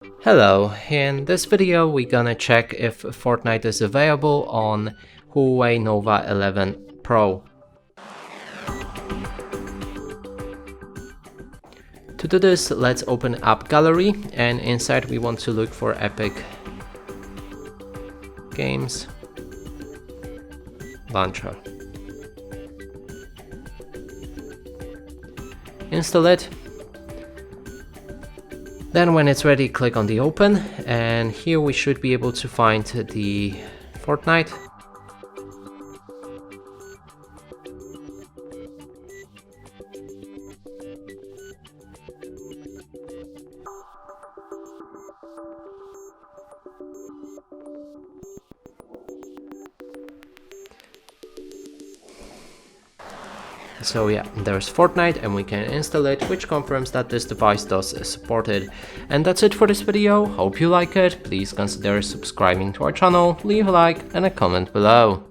Hello, in this video we're gonna check if Fortnite is available on HUAWEI Nova 11 Pro. To do this, let's open App Gallery, and inside we want to look for Epic Games Launcher. Install it. Then when it's ready, click on the open, and here we should be able to find the Fortnite. So yeah, there's Fortnite and we can install it, which confirms that this device does support it. And that's it for this video. Hope you like it. Please consider subscribing to our channel, leave a like and a comment below.